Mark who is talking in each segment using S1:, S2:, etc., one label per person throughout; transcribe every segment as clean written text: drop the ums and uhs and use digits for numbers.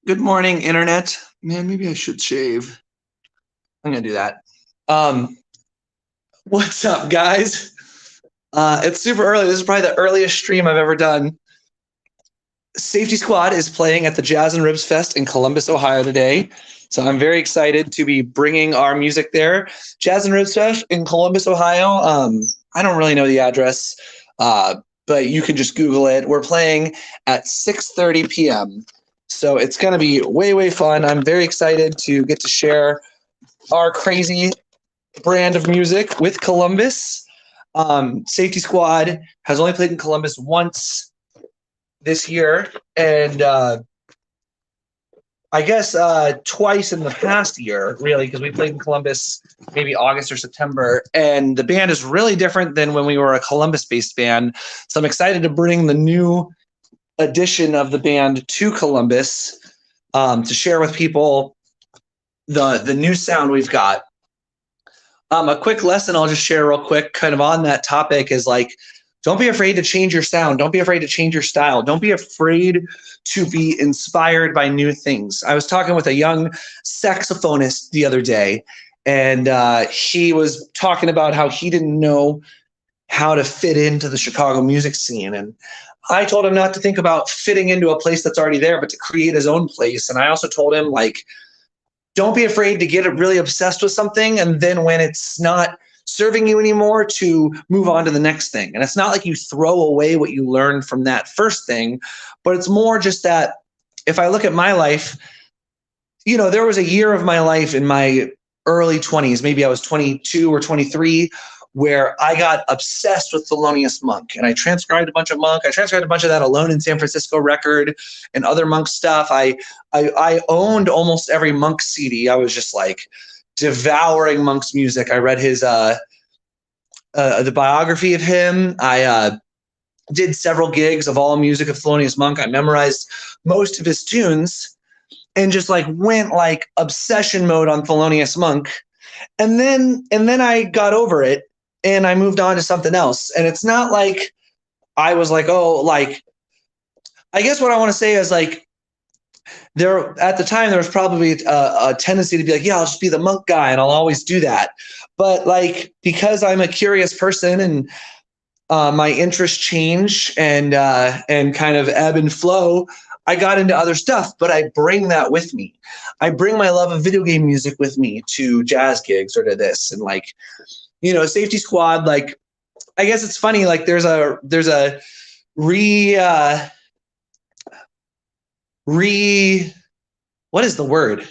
S1: Good morning, internet. Man, maybe I should shave. I'm gonna do that. Um, what's up, guys? It's super early. This is probably the earliest stream I've ever done. Safety Squad is playing at the Jazz and Ribs Fest in Columbus, Ohio today. So I'm very excited to be bringing our music there. Jazz and Ribs Fest in Columbus, Ohio. I don't really know the address, but you can just Google it. We're playing at 6:30 p.m. So it's going to be way, way fun. I'm very excited to get to share our crazy brand of music with Columbus. Safety Squad has only played in Columbus once this year, and I guess twice in the past year, really, because we played in Columbus maybe August or September, and the band is really different than when we were a Columbus-based band. So I'm excited to bring the new edition of the band to Columbus to share with people the new sound we've got. A quick lesson I'll just share real quick kind of on that topic is like, don't be afraid to change your sound. Don't be afraid to change your style. Don't be afraid to be inspired by new things. I was talking with a young saxophonist the other day, and he was talking about how he didn't know how to fit into the Chicago music scene. And I told him not to think about fitting into a place that's already there, but to create his own place. And I also told him, like, don't be afraid to get really obsessed with something, and then when it's not serving you anymore, to move on to the next thing. And it's not like you throw away what you learned from that first thing, but it's more just that if I look at my life, you know, there was a year of my life in my early 20s, maybe I was 22 or 23, where I got obsessed with Thelonious Monk, and I transcribed a bunch of Monk. I transcribed a bunch of that Alone in San Francisco record and other Monk stuff. I owned almost every Monk CD. I was just like devouring Monk's music. I read his the biography of him. I did several gigs of all music of Thelonious Monk. I memorized most of his tunes and just like went like obsession mode on Thelonious Monk. And then I got over it and I moved on to something else. And it's not like I was like, oh, like, I guess what I want to say is like, there at the time there was probably a tendency to be like, yeah, I'll just be the Monk guy and I'll always do that. But like, because I'm a curious person and my interests change and kind of ebb and flow, I got into other stuff, but I bring that with me. I bring my love of video game music with me to jazz gigs or to this. And like, you know, Safety Squad, like, I guess it's funny, like there's a what is the word?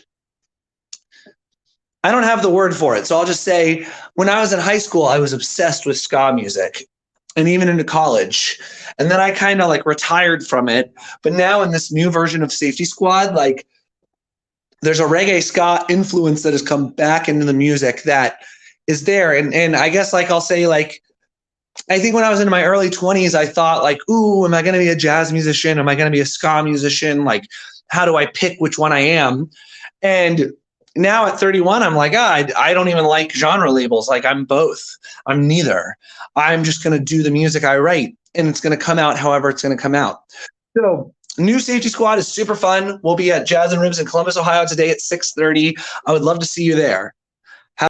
S1: I don't have the word for it. So I'll just say when I was in high school, I was obsessed with ska music and even into college. And then I kind of like retired from it. But now in this new version of Safety Squad, like there's a reggae ska influence that has come back into the music that is there. And I guess like I'll say like, I think when I was in my early 20s, I thought like, ooh, am I going to be a jazz musician? Am I going to be a ska musician? Like, how do I pick which one I am? And now at 31, I'm like, I don't even like genre labels. Like I'm both. I'm neither. I'm just going to do the music I write and it's going to come out however it's going to come out. So new Safety Squad is super fun. We'll be at Jazz and Ribs in Columbus, Ohio today at 6:30. I would love to see you there.